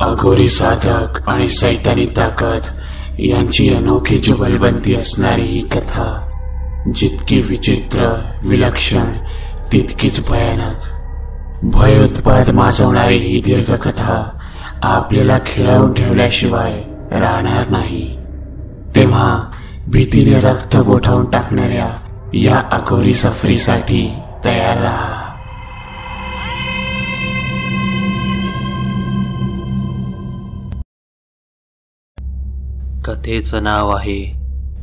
अघोरी साधक आणि सैतानी ताकद यांची अनोखी जुगलबंदी असणारी ही कथा जितकी विचित्र विलक्षण तितकीच भयानक, भयोत्पाद माजवणारी ही दीर्घ कथा आपल्याला खिळवून ठेवल्याशिवाय राहणार नाही। तेव्हा भीतीने रक्त गोठावून टाकणाऱ्या या अघोरी सफरीसाठी तयार राहा। कथेचं नाव आहे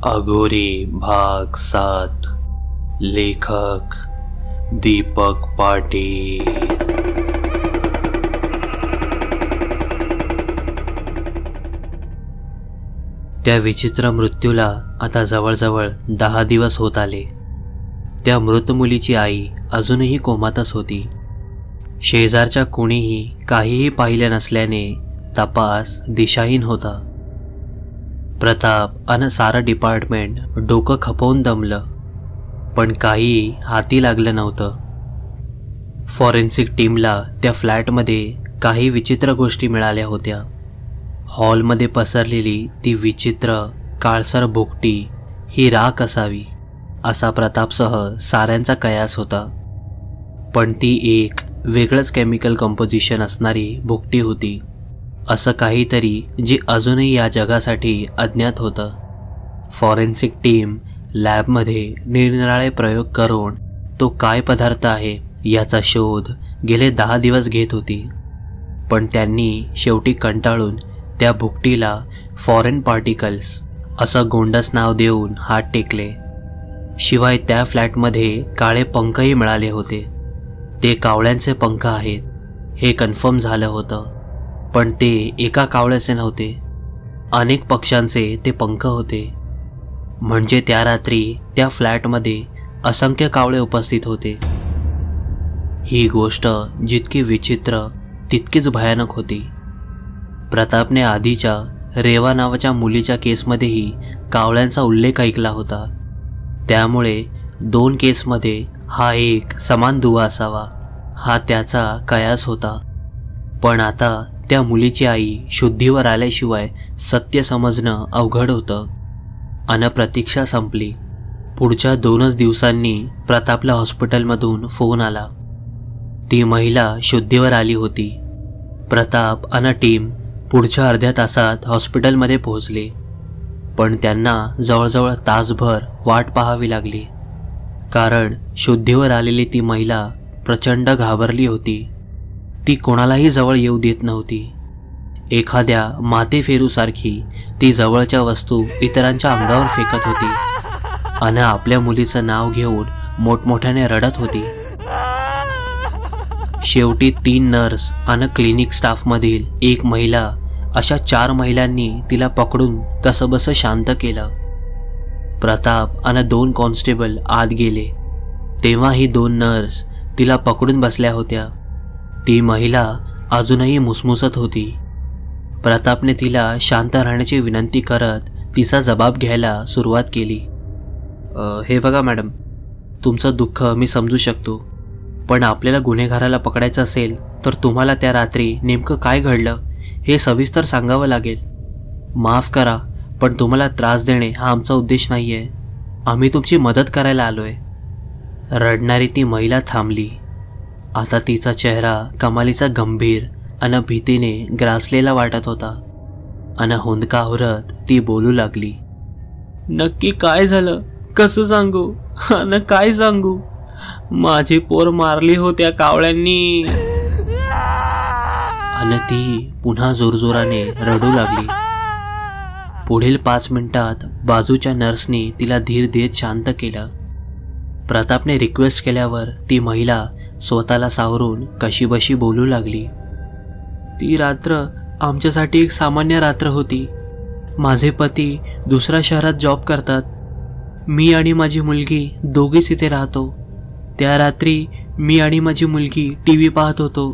अघोरी भाग 7। लेखक दीपक पाटील। त्या विचित्र मृत्यूला आता जवळजवळ 10 दिवस होत आले। त्या मृत मुलीची आई अजूनही कोमातच होती। शेजारच्या कुणीही काहीही पाहिले नसल्याने तपास दिशाहीन होता। प्रताप आणि सारा डिपार्टमेंट डोकं खपवून दमलं, पण काही हाती लागलं नव्हतं। फॉरेन्सिक टीमला त्या फ्लॅटमध्ये काही विचित्र गोष्टी मिळाल्या होत्या। हॉलमध्ये पसरलेली ती विचित्र काळसर भुकटी ही राख असावी असा प्रतापसह साऱ्यांचा कयास होता, पण ती एक वेगळंच केमिकल कंपोजिशन असणारी भुकटी होती। असं काहीतरी जे अजूनही या जगासाठी अज्ञात होतं। फॉरेन्सिक टीम लॅबमध्ये निरनिराळे प्रयोग करून तो काय पदार्थ आहे याचा शोध गेले 10 दिवस घेत होती, पण त्यांनी शेवटी कंटाळून त्या भुकटीला फॉरेन पार्टिकल्स असं गोंडस नाव देऊन हात टेकले। शिवाय त्या फ्लॅटमध्ये काळे पंखही मिळाले होते। ते कावळ्यांचे पंख आहेत हे कन्फर्म झालं होतं, पण ते एका कावळ्याचे नव्हते, अनेक पक्ष्यांचे ते पंख होते। म्हणजे त्या रात्री त्या फ्लॅटमध्ये असंख्य कावळे उपस्थित होते। ही गोष्ट जितकी विचित्र तितकीच भयानक होती। प्रतापने आधीच्या रेवा नावाच्या मुलीच्या केसमध्येही कावळ्यांचा उल्लेख ऐकला होता, त्यामुळे 2 केसमध्ये हा एक समान दुवा असावा हा त्याचा कयास होता। पण आता त्या मुलीची आई शुद्धीवर आल्याशिवाय सत्य समजणं अवघड होतं। अन प्रतीक्षा संपली। पुढच्या 2च दिवसांनी प्रतापला हॉस्पिटलमधून फोन आला। ती महिला शुद्धीवर आली होती। प्रताप अन टीम पुढच्या अर्ध्या तासात हॉस्पिटलमध्ये पोहोचले, पण त्यांना जवळजवळ तासभर वाट पाहावी लागली, कारण शुद्धीवर आलेली ती महिला प्रचंड घाबरली होती। ती कोणालाही जवळ येऊ देत नव्हती। एखाद्या माथेफेरूसारखी ती जवळच्या वस्तू इतरांच्या अंगावर फेकत होती आणि आपल्या मुलीचं नाव घेऊन मोठमोठ्याने रडत होती। शेवटी 3 नर्स आणि क्लिनिक स्टाफमधील एक महिला अशा 4 महिलांनी तिला पकडून कसंबसं शांत केलं। प्रताप आणि 2 कॉन्स्टेबल आत गेले, तेव्हा ही 2 नर्स तिला पकडून बसल्या होत्या। ती महिला अजूनही मुसमुसत होती। प्रतापने तिला शांत राहण्याची विनंती करत तिचा जबाब घ्यायला सुरुवात केली। हे बघा मॅडम, तुमचं दुःख मी समजू शकतो, पण आपल्याला गुन्हेगाराला पकडायचं असेल तर तुम्हाला त्या रात्री नेमकं काय घडलं हे सविस्तर सांगावं लागेल। माफ करा, पण तुम्हाला त्रास देणे हा आमचा उद्देश नाही आहे। आम्ही तुमची मदत करायला आलोय। रडणारी ती महिला थांबली। आता तिचा चेहरा कमालीचा गंभीर अन भीतीने ग्रासलेला वाटत होता। अन हुंदका आवरत ती बोलू लागली, नक्की काय झालं, कसं सांगू अन काय सांगू? माझी पोर मारली होत्या कावळ्यांनी। अन ती पुन्हा जोरजोराने रडू लागली। पुढील 5 मिनिटात बाजूच्या नर्सने तिला धीर देत शांत केलं। प्रतापने रिक्वेस्ट केल्यावर ती महिला स्वतःला सावरून कशीबशी बोलू लागली, ती रात्र आमच्यासाठी एक सामान्य रात्र होती। माझे पती दुसऱ्या शहरात जॉब करतात। मी आणि माझी मुलगी दोघीच इथे राहतो। त्या रात्री मी आणि माझी मुलगी टीव्ही पाहत होतो।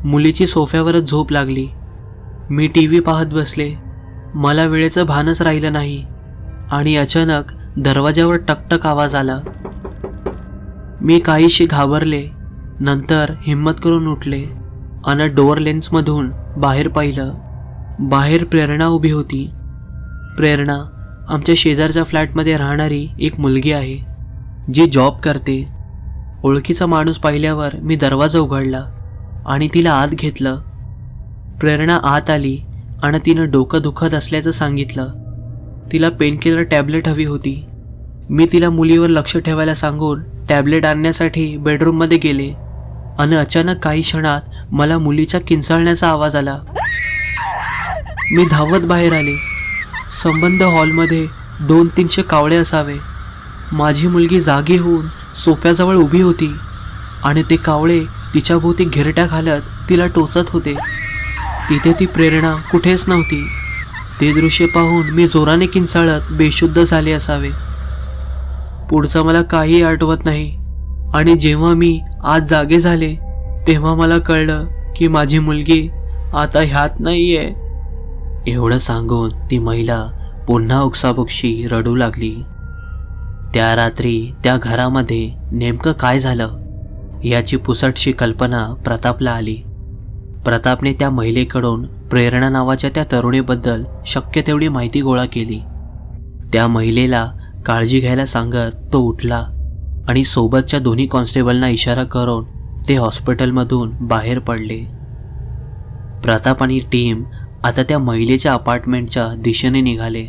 मुलीची सोफ्यावरच झोप लागली। मी टीव्ही पाहत बसले। मला वेळेचं भानच राहिलं नाही आणि अचानक दरवाजावर टकटक आवाज आला। मी काहीशी घाबरले, नंतर हिम्मत करून उठले आणि डोअर लेन्समधून बाहेर पाहिलं. बाहेर प्रेरणा उभी होती. प्रेरणा आमच्या शेजारच्या फ्लॅटमध्ये राहणारी एक मुलगी आहे, जी जॉब करते. ओळखीचा माणूस पाहिल्यावर मी दरवाजा उघडला आणि तिला आत घेतलं. प्रेरणा आत आली आणि तिनं डोकं दुखत असल्याचं सांगितलं. तिला पेनकिलर टॅबलेट हवी होती. मी तिला मुलीवर लक्ष ठेवायला सांगून टॅबलेट आणण्यासाठी बेडरूममध्ये गेले आणि अचानक काही क्षणात मला मुलीच्या किंचाळण्याचा आवाज आला. मी धावत बाहेर आले. संबंध हॉलमध्ये 200-300 कावळे असावे. माझी मुलगी जागी होऊन सोफ्याजवळ उभी होती आणि ते कावळे तिच्या भोवती घिरट्या घालत तिला टोचत होते. तिथे ती प्रेरणा कुठेच नव्हती. ते दृश्य पाहून मी जोराने किंचाळत बेशुद्ध झाले असावे. पुढचं मला काही आठवत नाही आणि जेव्हा मी आज जागे झाले तेव्हा मला कळलं की माझी मुलगी आता ह्यात नाहीये. एवढं सांगून ती महिला पुन्हा उकसाबुकशी रडू लागली. त्या रात्री त्या घरामध्ये नेमकं काय झालं याची पुसटशी कल्पना प्रतापला आली. प्रतापने त्या महिलेकडून प्रेरणा नावाच्या त्या तरुणीबद्दल शक्य तेवढी माहिती गोळा केली. त्या महिलेला काळजी घ्यायला सांगत तो उठला आणि सोबतच्या 2 कॉन्स्टेबलना इशारा करून ते हॉस्पिटलमधून बाहेर पडले. प्रताप आणि टीम आता त्या महिलेच्या अपार्टमेंटच्या दिशेने निघाले.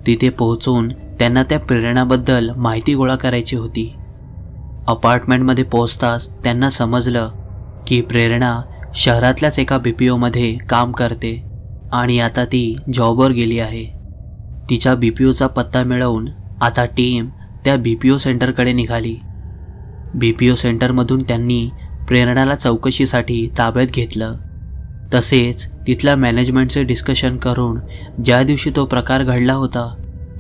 तिथे पोहोचून त्यांना त्या प्रेरणाबद्दल माहिती गोळा करायची होती. अपार्टमेंटमध्ये पोहोचताच त्यांना समजलं की प्रेरणा शहरातल्याच एका BPOमध्ये काम करते आणि आता ती जॉबवर गेली आहे. तिच्या BPOचा पत्ता मिळवून आता टीम त्या BPO सेंटरकडे निघाली. BPO सेंटरमधून त्यांनी प्रेरणाला चौकशीसाठी ताब्यात घेतलं. तसेच तिथल्या मॅनेजमेंटचे डिस्कशन करून ज्या दिवशी तो प्रकार घडला होता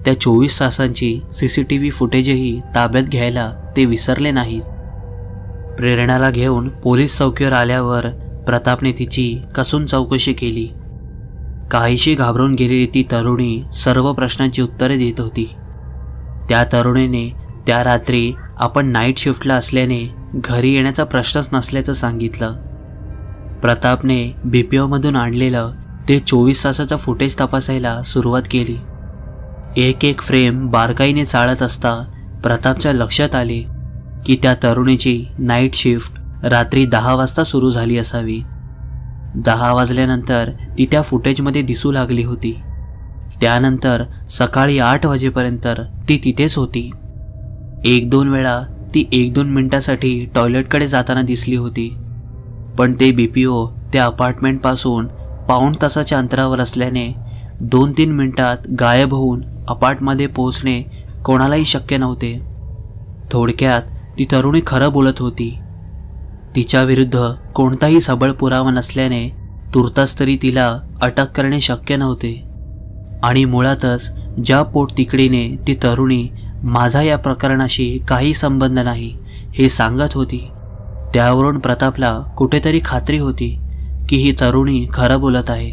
त्या 24 तासांची CCTV फुटेजही ताब्यात घ्यायला ते विसरले नाहीत. प्रेरणाला घेऊन पोलीस चौकीवर आल्यावर प्रतापने तिची कसून चौकशी केली. काहीशी घाबरून गेलेली ती तरुणी सर्व प्रश्नांची उत्तरे देत होती. त्या तरुणीने त्या रात्री आपण नाईट शिफ्टला असल्याने घरी येण्याचा प्रश्नच नसल्याचं सांगितलं. प्रतापने BPOमधून आणलेलं ते 24 तासाचं फुटेज तपासायला सुरुवात केली. एक फ्रेम बारकाईने चाळत असता प्रतापच्या लक्षात आले की त्या तरुणीची नाईट शिफ्ट रात्री 10 वाजता सुरू झाली असावी. 10 वाजल्यानंतर ती त्या फुटेजमध्ये दिसू लागली होती. त्यानंतर सकाळी 8 वाजेपर्यंत ती तिथेच होती. 1-2 वेळा ती 1-2 मिनिटासाठी टॉयलेटकडे जाताना दिसली होती. पण ते BPO त्या अपार्टमेंटपासून पाऊण तासाच्या अंतरावर असल्याने 2-3 मिनिटात गायब होऊन अपार्टमध्ये पोहोचणे कोणालाही शक्य नव्हते. थोडक्यात ती तरुणी खरं बोलत होती. तिच्या विरुद्ध कोणताही सबळ पुरावा नसल्याने तुर्तास तरी तिला अटक करणे शक्य नव्हते. आणि मुळातच ज्या पोटतिकडीने ती तरुणी माझा या प्रकरणाशी काही संबंध नाही हे सांगत होती, त्यावरून प्रतापला कुठेतरी खात्री होती की ही तरुणी खरं बोलत आहे.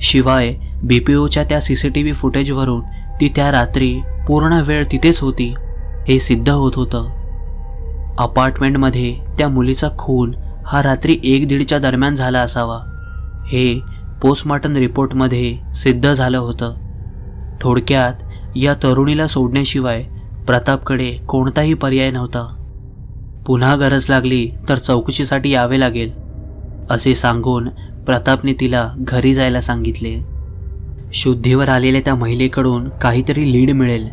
शिवाय BPOच्या त्या CCTV फुटेजवरून ती त्या रात्री पूर्ण वेळ तिथेच होती हे सिद्ध होत होतं. अपार्टमेंटमध्ये त्या मुलीचा खून हा रात्री 1-1:30च्या दरम्यान झाला असावा हे पोस्टमॉर्टम रिपोर्टमध्ये सिद्ध झालं होतं. थोडक्यात या तरुणीला सोडण्याशिवाय प्रतापकडे कोणताही पर्याय नव्हता. पुन्हा गरज लागली तर चौकशीसाठी यावे लागेल असे सांगून प्रतापने तिला घरी जायला सांगितले. शुद्धीवर आलेल्या त्या महिलेकडून काहीतरी लीड मिळेल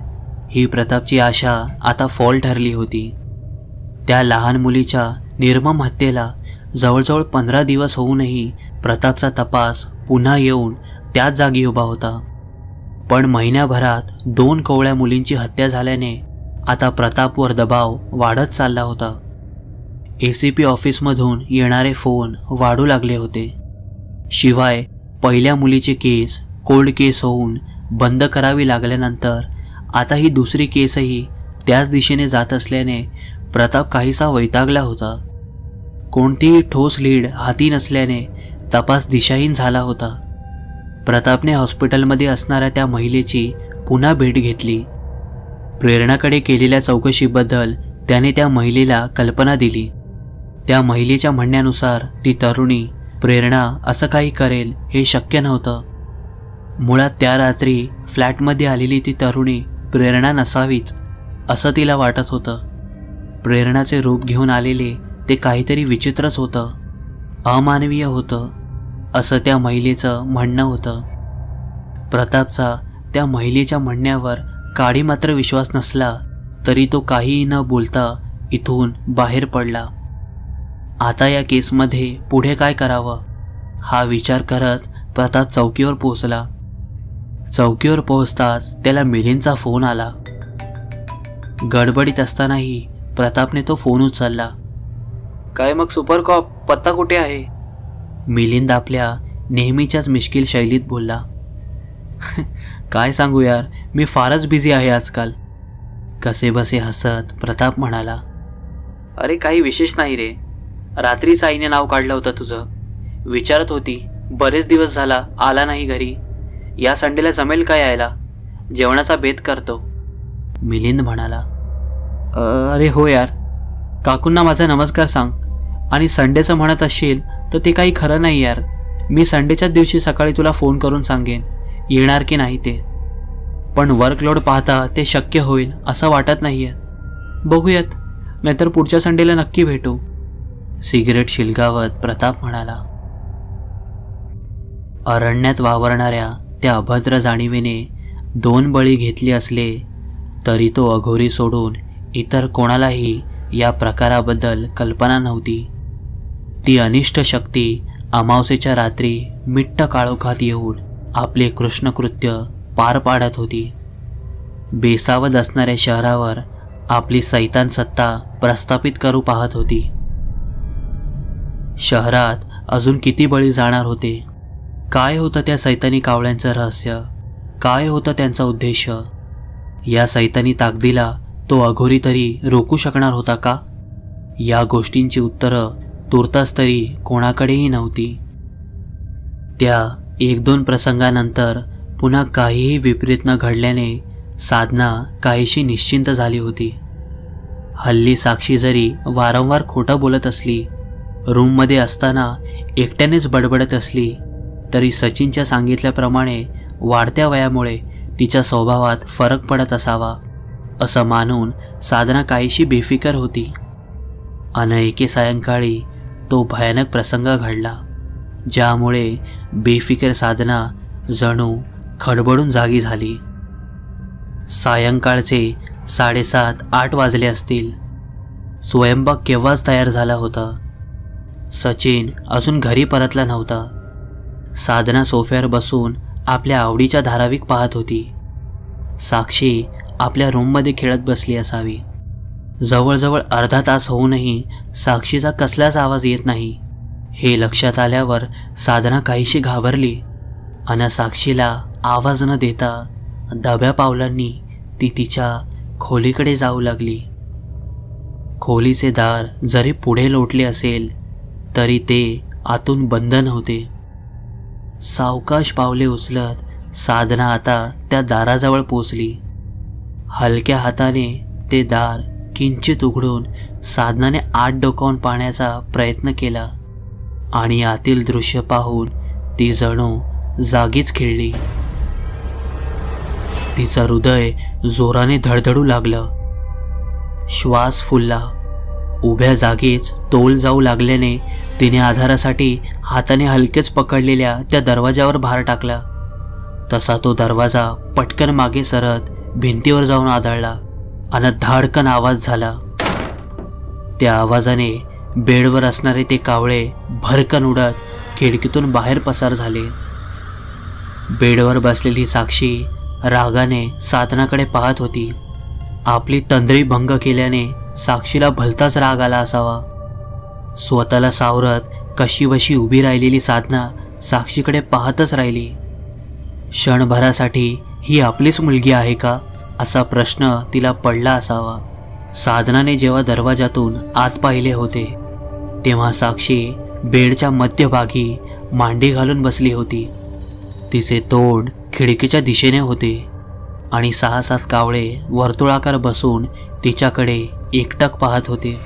ही प्रतापची आशा आता फॉल ठरली होती. त्या लहान मुलीच्या निर्मम हत्येला जवळजवळ 15 दिवस होऊनही प्रतापचा तपास पुन्हा येऊन त्याच जागी उभा होता. पण महिन्याभरात 2 कोवळ्या मुलींची हत्या झाल्याने आता प्रतापवर दबाव वाढत चालला होता. ACP ऑफिसमधून येणारे फोन वाढू लागले होते. शिवाय पहिल्या मुलीची केस कोल्ड केस होऊन बंद करावी लागल्यानंतर आता ही दुसरी केसही त्याच दिशेने जात असल्याने प्रताप काहीसा वैतागला होता. कोणतीही ठोस लीड हाती नसल्याने तपास दिशाहीन झाला होता. प्रतापने हॉस्पिटलमध्ये असणाऱ्या त्या महिलेची पुन्हा भेट घेतली. प्रेरणाकडे केलेल्या चौकशीबद्दल त्याने त्या महिलेला कल्पना दिली. त्या महिलेच्या म्हणण्यानुसार ती तरुणी प्रेरणा असं काही करेल हे शक्य नव्हतं. मुळात त्या रात्री फ्लॅटमध्ये आलेली ती तरुणी प्रेरणा नसावीच असं तिला वाटत होतं. प्रेरणाचे रूप घेऊन आलेले ते काहीतरी विचित्रच होतं, अमानवीय होतं असं त्या महिलेचं म्हणणं होतं. प्रतापचा त्या महिलेच्या म्हणण्यावर काडी मात्र विश्वास नसला तरी तो काहीही न बोलता इथून बाहेर पडला. आता या केसमध्ये पुढे काय करावं हा विचार करत प्रताप चौकीवर पोहोचला. चौकीवर पोहोचताच त्याला मिलिंदचा फोन आला. गडबडीत असतानाही प्रतापने तो फोन उचलला. काय मग सुपर कॉप, पत्ता कुठे आहे? मिलिंद आपल्या नेहमीच्याच मिश्किल शैलीत बोलला. काय सांगू यार, मी फारच बिझी आहे आजकाल. कसेबसे हसत प्रताप म्हणाला. अरे काही विशेष नाही रे, रात्रीच आईने नाव काढलं होतं तुझं. विचारत होती बरेच दिवस झाला आला नाही घरी, या संडेला जमेल का यायला? जेवणाचा बेत करतो, मिलिंद म्हणाला. अरे हो यार, काकूंना माझा नमस्कार सांग. आणि संडेचं म्हणत असशील तर ते काही खरं नाही यार. मी संडेच्याच दिवशी सकाळी तुला फोन करून सांगेन येणार की नाही ते. पण वर्कलोड पाहता ते शक्य होईल असं वाटत नाहीये. बघूयात, नाहीतर पुढच्या संडेला नक्की भेटू, सिगरेट शिलगावत प्रताप म्हणाला. अरण्यात वावरणाऱ्या त्या अभद्र जाणीवेने 2 बळी घेतले असले तरी तो अघोरी सोडून इतर कोणालाही या प्रकाराबद्दल कल्पना नव्हती. ती अनिष्ट शक्ती अमावस्येच्या रात्री मिट्ट काळोखात येऊन आपले कृष्णकृत्य पार पाडत होती. बेसावध असणाऱ्या शहरावर आपली सैतान सत्ता प्रस्थापित करू पाहत होती. शहरात अजून किती बळी जाणार होते? काय होतं त्या सैतानी कावळ्यांचं रहस्य? काय होतं त्यांचा उद्देश? या सैतानी ताकदीला तो अघोरी तरी रोखू शकणार होता का? या गोष्टींची उत्तरं तुर्तास तरी कोणाकडेही नव्हती. त्या 1-2 प्रसंगानंतर पुन्हा काहीही विपरीत न घडल्याने साधना काहीशी निश्चिंत झाली होती. हल्ली साक्षी जरी वारंवार खोटं बोलत असली, रूममध्ये असताना एकट्यानेच बडबडत असली, तरी सचिनच्या सांगितल्याप्रमाणे वाढत्या वयामुळे तिच्या स्वभावात फरक पडत असावा असं मानून साधना काहीशी बेफिकर होती. अन एके सायंकाळी तो भयानक प्रसंग घडला, ज्यामुळे बेफिकर साधना जणू खडबडून जागी झाली. सायंकाळचे 7:30-8 वाजले असतील. स्वयंपाक केव्हाच तयार झाला होता. सचिन अजून घरी परतला नव्हता. साधना सोफ्यावर बसून आपल्या आवडीच्या धाराविक पाहत होती. साक्षी आपल्या रूममध्ये खेळत बसली असावी. जवळजवळ अर्धा तास होऊनही साक्षीचा कसलाच आवाज येत नाही. हे लक्षात आल्यावर साधना काहीशी घाबरली अन साक्षीला आवाज न देता दब्या पावलांनी ती तिच्या खोलीकडे जाऊ लागली. खोलीचे दार जरी पुढे लोटले असेल तरी ते आतून बंद नव्हते. सावकाश पावले उचलत साधना आता त्या दाराजवळ पोचली. हलक्या हाताने ते दार किंचित उघडून साधनाने आत डोकावून पाहण्याचा प्रयत्न केला आणि आतील दृश्य पाहून ती जणू जागीच खिळली. तिचं हृदय जोराने धडधडू लागलं. श्वास फुलला. उभ्या जागीच तोल जाऊ लागल्याने तिने आधारासाठी हाताने हलकेच पकडलेल्या त्या दरवाजावर भार टाकला. तसा तो दरवाजा पटकन मागे सरत भिंतीवर जाऊन आदळला आणि धाडकन आवाज झाला. त्या आवाजाने बेडवर असणारे ते कावळे भरकन उडत खिडकीतून बाहेर पसार झाले. बेडवर बसलेली साक्षी रागाने साधनाकडे पाहत होती. आपली तंद्री भंग केल्याने साक्षीला भलताच राग आला असावा. स्वतःला सावरत कशीबशी उभी राहिलेली साधना साक्षीकडे पाहतच राहिली. क्षणभरासाठी ही आपलीच मुलगी आहे का असा प्रश्न तिला पडला असावा. साधनाने जेव्हा दरवाजातून आत पाहिले होते तेव्हा साक्षी बेडच्या मध्यभागी मांडी घालून बसली होती. तिचे तोंड खिडकीच्या दिशेने होते आणि 6-7 कावळे वर्तुळाकार बसून तिच्याकडे एकटक पाहत होते.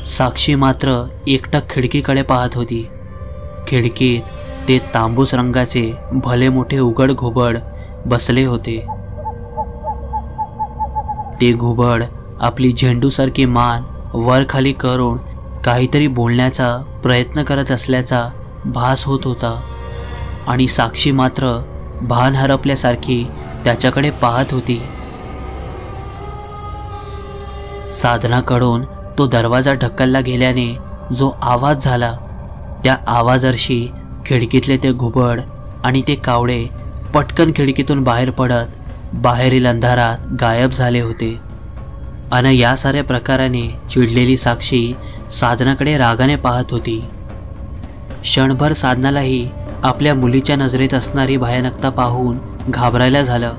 साक्षी मात्र एकटक खिडकीकडे पाहत होती. खिडकीत ते तांबूस रंगाचे भले मोठे उघड घुबड बसले होते. ते घुबड आपली झेंडूसारखी मान वर खाली करून काहीतरी बोलण्याचा प्रयत्न करत असल्याचा भास होत होता आणि साक्षी मात्र भान हरपल्यासारखी त्याच्याकडे पाहत होती. साधनाकडून तो दरवाजा ढकलला गेल्याने जो आवाज झाला त्या आवाजाशी खिडकीतले ते घुबड आणि ते कावळे पटकन खिडकीतून बाहेर पडत बाहेरील अंधारात गायब झाले होते. आणि या साऱ्या प्रकाराने चिडलेली साक्षी साधनाकडे रागाने पाहत होती. क्षणभर साधनालाही आपल्या मुलीच्या नजरेत असणारी भयानकता पाहून घाबरायला झालं.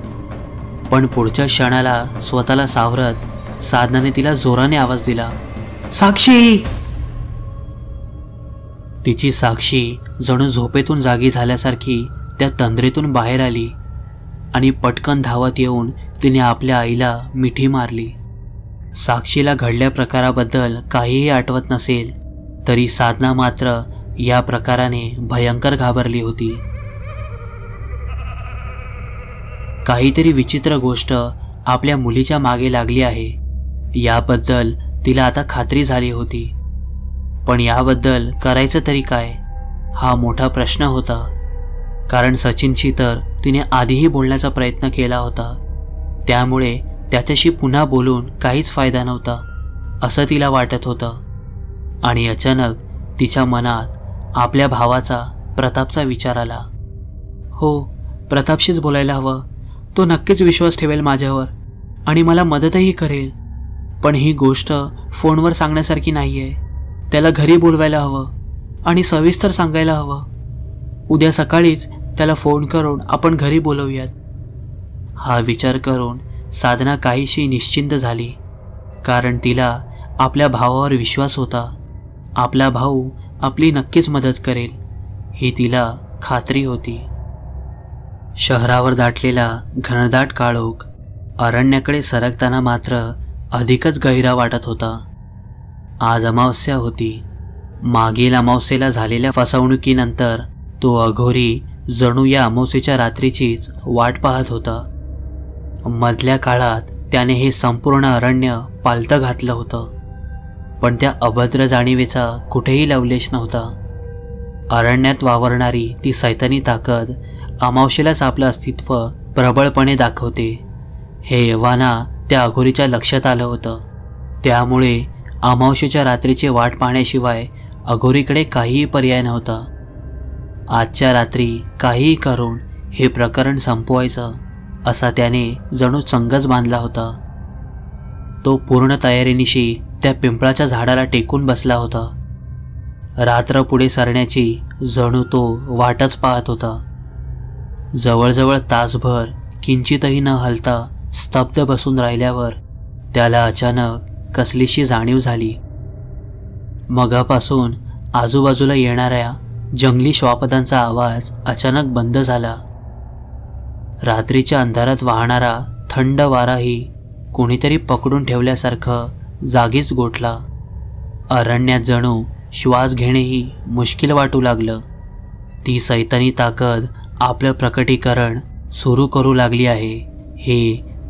पण पुढच्या क्षणाला स्वतःला सावरत साधनाने तिला जोराने आवाज दिला, साक्षी. तिची साक्षी जणू झोपेतून जागी झाल्यासारखी त्या तंद्रीतून बाहेर आली आणि पटकन धावत येऊन तिने आपल्या आईला मिठी मारली. साक्षीला घडल्या प्रकाराबद्दल काहीही आठवत नसेल तरी साधना मात्र या प्रकाराने भयंकर घाबरली होती. काहीतरी विचित्र गोष्ट आपल्या मुलीच्या मागे लागली आहे याबद्दल तिला आता खात्री झाली होती. पण याबद्दल करायचं तरी काय हा मोठा प्रश्न होता. कारण सचिनशी तर तिने आधीही बोलण्याचा प्रयत्न केला होता, त्यामुळे त्याच्याशी पुन्हा बोलून काहीच फायदा नव्हता असं तिला वाटत होतं. आणि अचानक तिच्या मनात आपल्या भावाचा प्रतापचा विचार आला. हो, प्रतापशीच बोलायला हवं. तो नक्कीच विश्वास ठेवेल माझ्यावर आणि मला मदतही करेल. पण ही गोष्ट फोनवर सांगण्यासारखी नाहीये. त्याला घरी बोलवायला हवं आणि सविस्तर सांगायला हवं. उद्या सकाळीच त्याला फोन करून आपण घरी बोलवूयात. हा विचार करून साधना काहीशी निश्चिंत झाली, कारण तिला आपल्या भावावर विश्वास होता. आपला भाऊ आपली नक्कीच मदत करेल ही तिला खात्री होती. शहरावर दाटलेला घनदाट काळोख अरण्याकडे सरकताना मात्र अधिकच गहिरा वाटत होता. आज अमावस्या होती. मागील अमावस्येला झालेल्या फसवणुकीनंतर तो अघोरी जणू या अमावस्येच्या रात्रीचीच वाट पाहत होता. मधल्या काळात त्याने हे संपूर्ण अरण्य पालतं घातलं होतं, पण त्या अभद्र जाणीवेचा कुठेही लवलेश नव्हता. अरण्यात वावरणारी ती सैतानी ताकद अमावस्येलाच आपलं अस्तित्व प्रबळपणे दाखवते हे एव्हाना त्या अघोरीच्या लक्षात आलं होतं. त्यामुळे अमावस्येच्या रात्रीची वाट पाहण्याशिवाय अघोरीकडे काहीही पर्याय नव्हता. आजच्या रात्री काहीही करून हे प्रकरण संपवायचं असा त्याने जणू चंगच बांधला होता. तो पूर्ण तयारीनिशी त्या पिंपळाच्या झाडाला टेकून बसला होता. रात्र पुढे सरण्याची जणू तो वाटच पाहत होता. जवळजवळ तासभर किंचितही न हलता स्तब्ध बसून राहिल्यावर त्याला अचानक कसलीशी जाणीव झाली. मगापासून आजूबाजूला येणाऱ्या जंगली श्वापदांचा आवाज अचानक बंद झाला. रात्रीच्या अंधारात वाहणारा थंड वाराही कोणीतरी पकडून ठेवल्यासारखं जागीच गोठला. अरण्यात जणू श्वास घेणेही मुश्किल वाटू लागलं. ती सैतानी ताकद आपलं प्रकटीकरण सुरू करू लागली आहे हे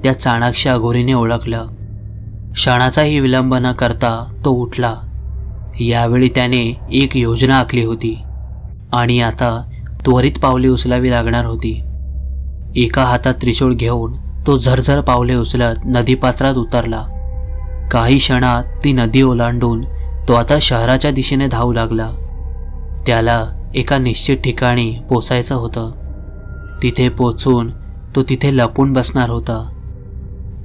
त्या चाणाक्ष अघोरीने ओळखलं. क्षणाचाही विलंब न करता तो उठला. यावेळी त्याने एक योजना आखली होती आणि आता त्वरित पावले उचलावी लागणार होती. एका हातात त्रिशूळ घेऊन तो झरझर पावले उचलत नदीपात्रात उतरला. काही क्षणात ती नदी ओलांडून तो आता शहराच्या दिशेने धावू लागला. त्याला एका निश्चित ठिकाणी पोचायचं होतं. तिथे पोचून तो तिथे लपून बसणार होता.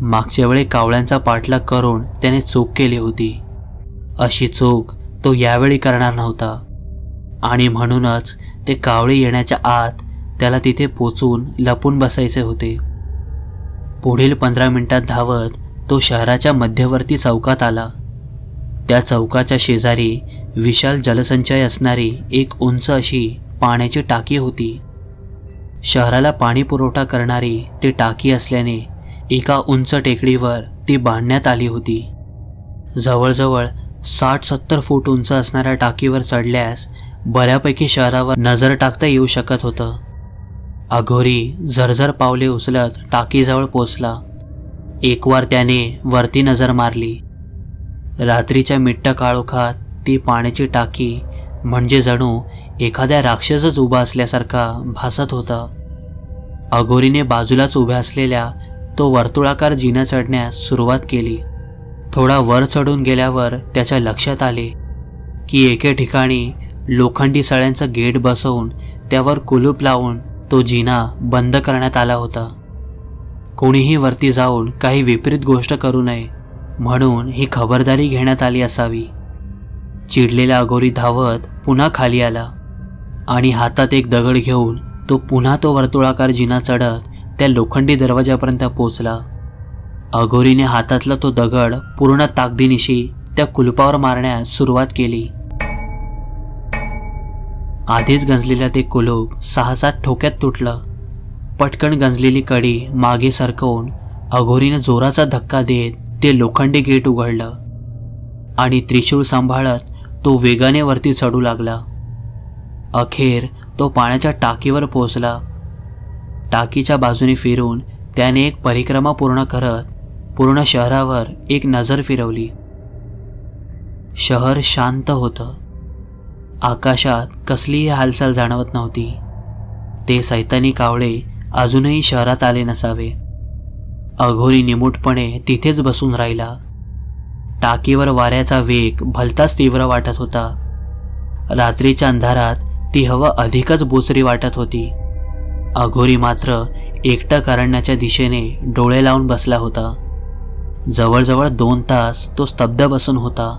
मागच्या वेळी कावळ्यांचा पाठलाग करून त्याने चूक केली होती. अशी चूक तो यावेळी करणार नव्हता आणि म्हणूनच ते कावळे येण्याच्या आत त्याला तिथे पोचून लपून बसायचे होते. पुढील 15 मिनिटात धावत तो शहराच्या मध्यवर्ती चौकात आला. त्या चौकाच्या शेजारी विशाल जलसंचय असणारी एक उंच अशी पाण्याची टाकी होती. शहराला पाणी पुरवठा करणारी ती टाकी असल्याने एका उंच टेकडीवर ती बांधण्यात आली होती. जवळजवळ 60-70 फूट उंच असणाऱ्या टाकीवर चढल्यास बऱ्यापैकी शहरावर नजर टाकता येऊ शकत होतं. अघोरी झरझर पावले उचलत टाकीजवळ पोचला. एकवार त्याने वरती नजर मारली. रात्रीच्या मिट्ट काळोखात ती पाण्याची टाकी म्हणजे जणू एखाद्या राक्षसच उभा असल्यासारखा भासत होता. अघोरीने बाजूलाच उभ्या असलेल्या तो वर्तुळाकार जिना चढण्यास सुरुवात केली. थोडा वर चढून गेल्यावर त्याच्या लक्षात आले की एके ठिकाणी लोखंडी सळ्यांचं गेट बसवून त्यावर कुलूप लावून तो जिना बंद करण्यात आला होता. कोणीही वरती जाऊन काही विपरीत गोष्ट करू नये म्हणून ही खबरदारी घेण्यात आली असावी. चिडलेला अघोरी धावत पुन्हा खाली आला आणि हातात एक दगड घेऊन तो पुन्हा तो वर्तुळाकार जिना चढत त्या लोखंडी दरवाजापर्यंत पोचला. अघोरीने हातातला तो दगड पूर्ण ताकदीनिशी त्या कुलपावर मारण्यास सुरुवात केली. आधीच गंजलेलं ते कुलूप 6-7 ठोक्यात तुटलं. पटकन गंजलेली कडी मागे सरकवून अघोरीने जोराचा धक्का देत ते लोखंडी गेट उघडलं आणि त्रिशूळ सांभाळत तो वेगाने वरती चढू लागला. अखेर तो पाण्याच्या टाकीवर पोहोचला. टाकीच्या बाजूने फिरून त्याने एक परिक्रमा पूर्ण करत पूर्ण शहरावर एक नजर फिरवली. शहर शांत होतं. आकाशात कसलीही हालचाल जाणवत नव्हती. ते सैतानी कावळे अजूनही शहरात आले नसावे. अघोरी निमूटपणे तिथेच बसून राहिला. टाकीवर वाऱ्याचा वेग भलताच तीव्र वाटत होता. रात्रीच्या अंधारात ती हवा अधिकच बोचरी वाटत होती. अघोरी मात्र एकटं कारण्याच्या दिशेने डोळे लावून बसला होता. जवळजवळ 2 तास तो स्तब्ध बसून होता.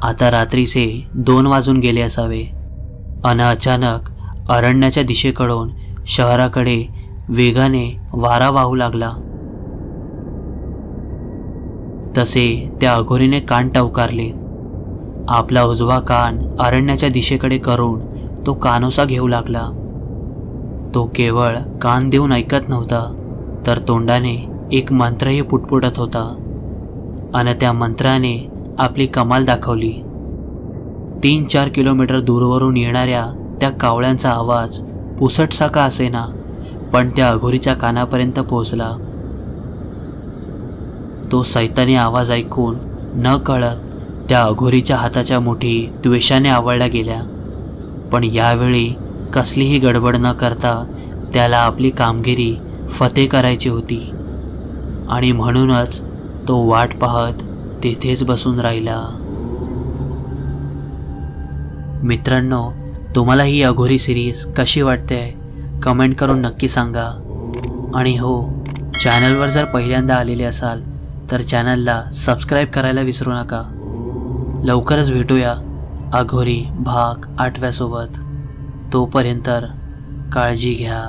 आता रात्रीचे 2 वाजून गेले असावे. अचानक अरण्याच्या दिशेकडून शहराकडे वेगाने वारा वाहू लागला. तसे त्या अघोरीने कान टवकारले. आपला उजवा कान अरण्याच्या दिशेकडे करून तो कानोसा घेऊ लागला. तो केवळ कान देऊन ऐकत नव्हता तर तोंडाने एक मंत्रही पुटपुटत होता आणि त्या मंत्राने आपली कमाल दाखवली. 3-4 किलोमीटर दूरवरून येणाऱ्या त्या कावळ्यांचा आवाज पुसटसा का असेना पण त्या अघोरीच्या कानापर्यंत पोहोचला. तो सैतानी आवाज ऐकून न कळत त्या अघोरीच्या हाताच्या मुठी द्वेषाने आवळल्या गेल्या. पण यावेळी कसलीही गडबड न करता त्याला आपली कामगिरी फते करायची होती आणि म्हणूनच तो वाट पाहत तिथेच बसून राहिला. मित्रांनो, तुम्हाला ही अघोरी सिरीज कशी वाटते कमेंट करून नक्की सांगा. आणि हो, चॅनलवर जर पहिल्यांदा आलेले असाल तर चॅनलला सबस्क्राईब करायला विसरू नका. लवकरच भेटूया अघोरी भाग 8व्या सोबत. तोपर्यंत काळजी घ्या.